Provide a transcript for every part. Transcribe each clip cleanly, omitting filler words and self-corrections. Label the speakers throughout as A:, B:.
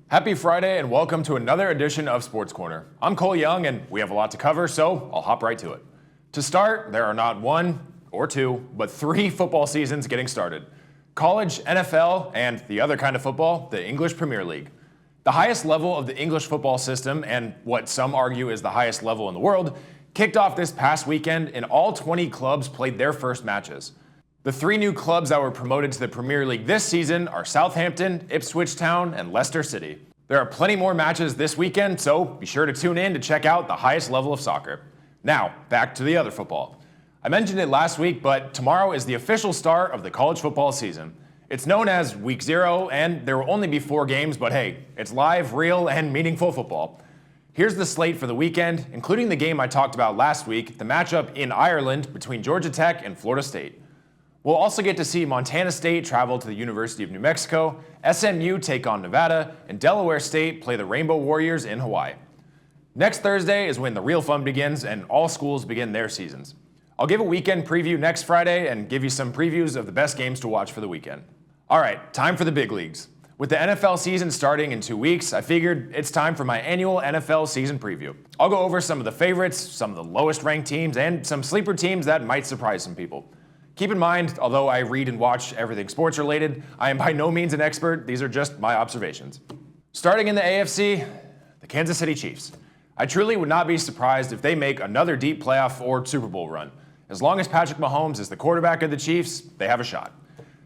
A: Happy Friday and welcome to another edition of Sports Corner. I'm Cole Young and we have a lot to cover, so I'll hop right to it. To start, there are not one or two, but three football seasons getting started. College, NFL, and the other kind of football, the English Premier League. The highest level of the English football system, and what some argue is the highest level in the world, kicked off this past weekend and all 20 clubs played their first matches. The three new clubs that were promoted to the Premier League this season are Southampton, Ipswich Town, and Leicester City. There are plenty more matches this weekend, so be sure to tune in to check out the highest level of soccer. Now, back to the other football. I mentioned it last week, but tomorrow is the official start of the college football season. It's known as Week 0, and there will only be 4 games, but hey, it's live, real, and meaningful football. Here's the slate for the weekend, including the game I talked about last week, the matchup in Ireland between Georgia Tech and Florida State. We'll also get to see Montana State travel to the University of New Mexico, SMU take on Nevada, and Delaware State play the Rainbow Warriors in Hawaii. Next Thursday is when the real fun begins and all schools begin their seasons. I'll give a weekend preview next Friday and give you some previews of the best games to watch for the weekend. All right, time for the big leagues. With the NFL season starting in 2 weeks, I figured it's time for my annual NFL season preview. I'll go over some of the favorites, some of the lowest ranked teams, and some sleeper teams that might surprise some people. Keep in mind, although I read and watch everything sports related, I am by no means an expert. These are just my observations. Starting in the AFC, the Kansas City Chiefs. I truly would not be surprised if they make another deep playoff or Super Bowl run. As long as Patrick Mahomes is the quarterback of the Chiefs, they have a shot.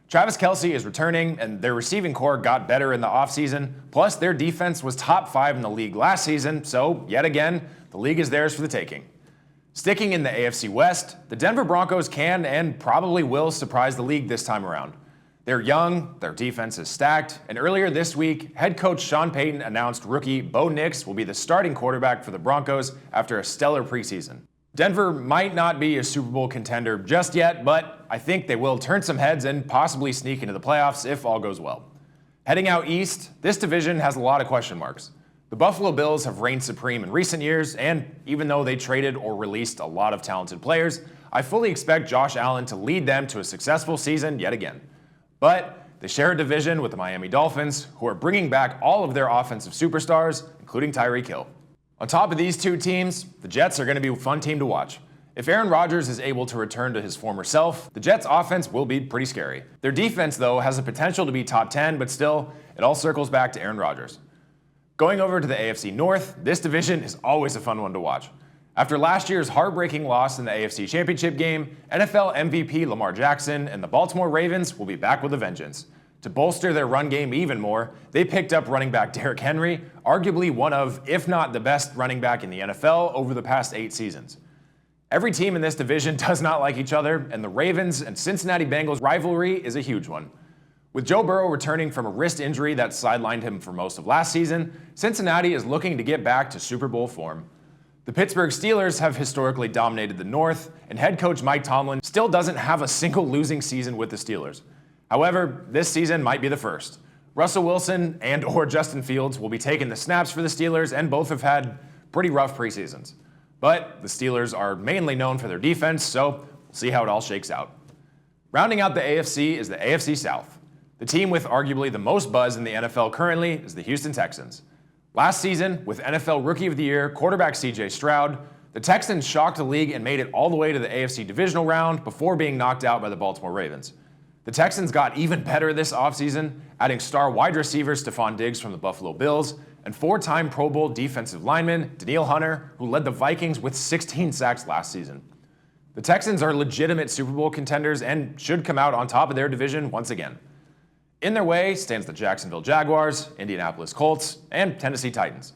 A: Travis Kelce is returning, and their receiving core got better in the offseason. Plus, their defense was top 5 in the league last season, so yet again, the league is theirs for the taking. Sticking in the AFC West, the Denver Broncos can and probably will surprise the league this time around. They're young, their defense is stacked, and earlier this week, head coach Sean Payton announced rookie Bo Nix will be the starting quarterback for the Broncos after a stellar preseason. Denver might not be a Super Bowl contender just yet, but I think they will turn some heads and possibly sneak into the playoffs if all goes well. Heading out east, this division has a lot of question marks. The Buffalo Bills have reigned supreme in recent years, and even though they traded or released a lot of talented players, I fully expect Josh Allen to lead them to a successful season yet again. But they share a division with the Miami Dolphins, who are bringing back all of their offensive superstars, including Tyreek Hill. On top of these two teams, the Jets are going to be a fun team to watch. If Aaron Rodgers is able to return to his former self, the Jets' offense will be pretty scary. Their defense, though, has the potential to be top 10, but still, it all circles back to Aaron Rodgers. Going over to the AFC North, this division is always a fun one to watch. After last year's heartbreaking loss in the AFC Championship game, NFL MVP Lamar Jackson and the Baltimore Ravens will be back with a vengeance. To bolster their run game even more, they picked up running back Derrick Henry, arguably one of, if not the best running back in the NFL over the past 8 seasons. Every team in this division does not like each other, and the Ravens and Cincinnati Bengals rivalry is a huge one. With Joe Burrow returning from a wrist injury that sidelined him for most of last season, Cincinnati is looking to get back to Super Bowl form. The Pittsburgh Steelers have historically dominated the North, and head coach Mike Tomlin still doesn't have a single losing season with the Steelers. However, this season might be the first. Russell Wilson and/or Justin Fields will be taking the snaps for the Steelers, and both have had pretty rough preseasons. But the Steelers are mainly known for their defense, so we'll see how it all shakes out. Rounding out the AFC is the AFC South. The team with arguably the most buzz in the NFL currently is the Houston Texans. Last season, with NFL Rookie of the Year quarterback C.J. Stroud, the Texans shocked the league and made it all the way to the AFC divisional round before being knocked out by the Baltimore Ravens. The Texans got even better this offseason, adding star wide receiver Stephon Diggs from the Buffalo Bills and 4-time Pro Bowl defensive lineman Danielle Hunter, who led the Vikings with 16 sacks last season. The Texans are legitimate Super Bowl contenders and should come out on top of their division once again. In their way stands the Jacksonville Jaguars, Indianapolis Colts, and Tennessee Titans.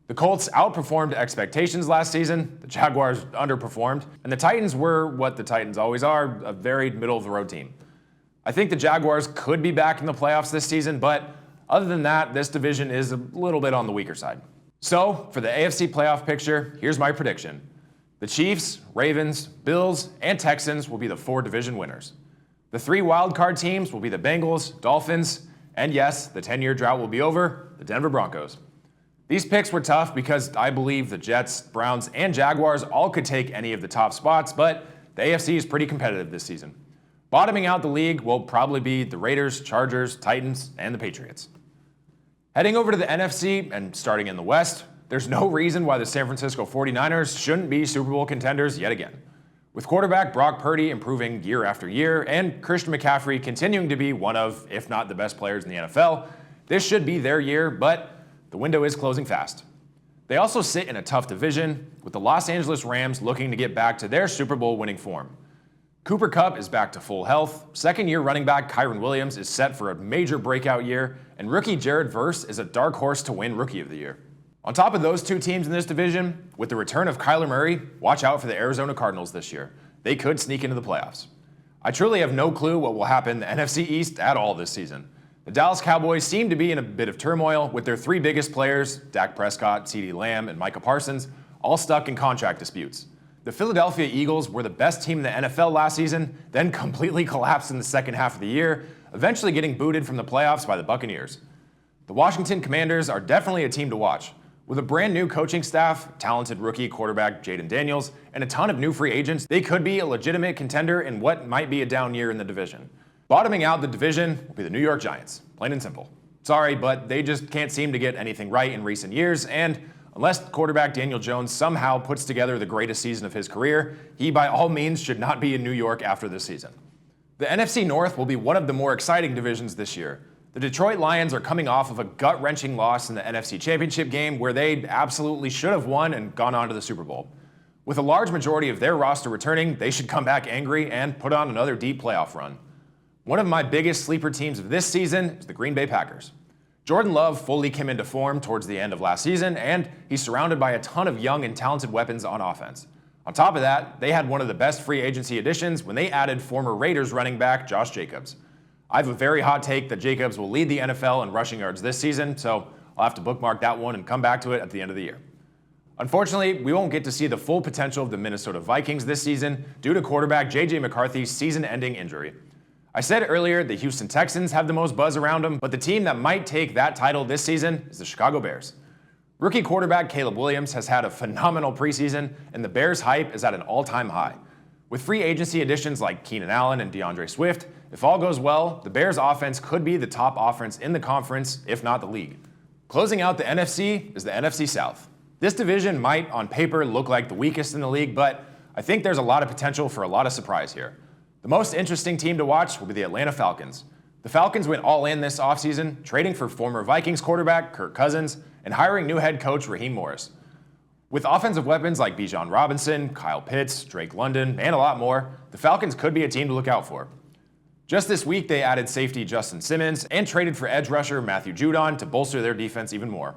A: The Colts outperformed expectations last season, the Jaguars underperformed, and the Titans were what the Titans always are, a very middle-of-the-road team. I think the Jaguars could be back in the playoffs this season, but other than that, this division is a little bit on the weaker side. So, for the AFC playoff picture, here's my prediction. The Chiefs, Ravens, Bills, and Texans will be the 4 division winners. The 3 wildcard teams will be the Bengals, Dolphins, and yes, the 10-year drought will be over, the Denver Broncos. These picks were tough because I believe the Jets, Browns, and Jaguars all could take any of the top spots, but the AFC is pretty competitive this season. Bottoming out the league will probably be the Raiders, Chargers, Titans, and the Patriots. Heading over to the NFC and starting in the West, there's no reason why the San Francisco 49ers shouldn't be Super Bowl contenders yet again. With quarterback Brock Purdy improving year after year and Christian McCaffrey continuing to be one of, if not the best players in the NFL, this should be their year, but the window is closing fast. They also sit in a tough division, with the Los Angeles Rams looking to get back to their Super Bowl winning form. Cooper Kupp is back to full health, second-year running back Kyren Williams is set for a major breakout year, and rookie Jared Verse is a dark horse to win Rookie of the Year. On top of those two teams in this division, with the return of Kyler Murray, watch out for the Arizona Cardinals this year. They could sneak into the playoffs. I truly have no clue what will happen in the NFC East at all this season. The Dallas Cowboys seem to be in a bit of turmoil with their three biggest players, Dak Prescott, CeeDee Lamb, and Micah Parsons, all stuck in contract disputes. The Philadelphia Eagles were the best team in the NFL last season, then completely collapsed in the second half of the year, eventually getting booted from the playoffs by the Buccaneers. The Washington Commanders are definitely a team to watch. With a brand new coaching staff, talented rookie quarterback Jaden Daniels, and a ton of new free agents, they could be a legitimate contender in what might be a down year in the division. Bottoming out the division will be the New York Giants, plain and simple. Sorry, but they just can't seem to get anything right in recent years, and unless quarterback Daniel Jones somehow puts together the greatest season of his career, he by all means should not be in New York after this season. The NFC North will be one of the more exciting divisions this year. The Detroit Lions are coming off of a gut-wrenching loss in the NFC Championship game where they absolutely should have won and gone on to the Super Bowl. With a large majority of their roster returning, they should come back angry and put on another deep playoff run. One of my biggest sleeper teams of this season is the Green Bay Packers. Jordan Love fully came into form towards the end of last season, and he's surrounded by a ton of young and talented weapons on offense. On top of that, they had one of the best free agency additions when they added former Raiders running back Josh Jacobs. I have a very hot take that Jacobs will lead the NFL in rushing yards this season, so I'll have to bookmark that one and come back to it at the end of the year. Unfortunately, we won't get to see the full potential of the Minnesota Vikings this season due to quarterback J.J. McCarthy's season-ending injury. I said earlier the Houston Texans have the most buzz around them, but the team that might take that title this season is the Chicago Bears. Rookie quarterback Caleb Williams has had a phenomenal preseason, and the Bears' hype is at an all-time high. With free agency additions like Keenan Allen and DeAndre Swift, if all goes well, the Bears' offense could be the top offense in the conference, if not the league. Closing out the NFC is the NFC South. This division might, on paper, look like the weakest in the league, but I think there's a lot of potential for a lot of surprise here. The most interesting team to watch will be the Atlanta Falcons. The Falcons went all in this offseason, trading for former Vikings quarterback Kirk Cousins and hiring new head coach Raheem Morris. With offensive weapons like Bijan Robinson, Kyle Pitts, Drake London, and a lot more, the Falcons could be a team to look out for. Just this week, they added safety Justin Simmons and traded for edge rusher Matthew Judon to bolster their defense even more.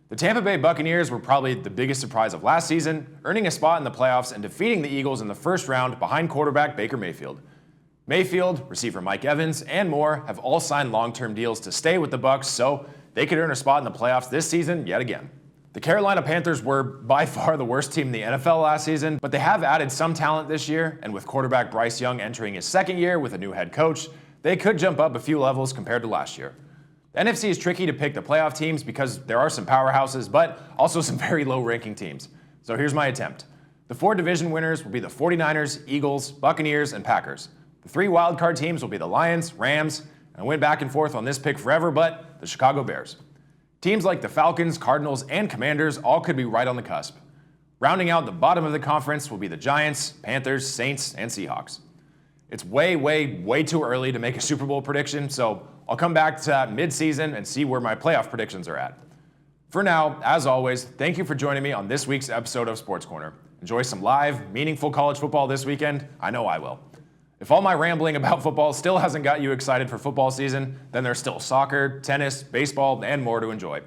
A: The Tampa Bay Buccaneers were probably the biggest surprise of last season, earning a spot in the playoffs and defeating the Eagles in the first round behind quarterback Baker Mayfield. Mayfield, receiver Mike Evans, and more have all signed long-term deals to stay with the Bucs, so they could earn a spot in the playoffs this season yet again. The Carolina Panthers were by far the worst team in the NFL last season, but they have added some talent this year, and with quarterback Bryce Young entering his second year with a new head coach, they could jump up a few levels compared to last year. The NFC is tricky to pick the playoff teams because there are some powerhouses, but also some very low-ranking teams. So here's my attempt. The four division winners will be the 49ers, Eagles, Buccaneers, and Packers. The three wildcard teams will be the Lions, Rams, and I went back and forth on this pick forever, but the Chicago Bears. Teams like the Falcons, Cardinals, and Commanders all could be right on the cusp. Rounding out the bottom of the conference will be the Giants, Panthers, Saints, and Seahawks. It's way too early to make a Super Bowl prediction, so I'll come back to that mid-season and see where my playoff predictions are at. For now, as always, thank you for joining me on this week's episode of Sports Corner. Enjoy some live, meaningful college football this weekend. I know I will. If all my rambling about football still hasn't got you excited for football season, then there's still soccer, tennis, baseball, and more to enjoy.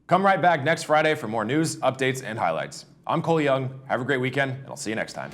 A: Come right back next Friday for more news, updates, and highlights. I'm Cole Young. Have a great weekend, and I'll see you next time.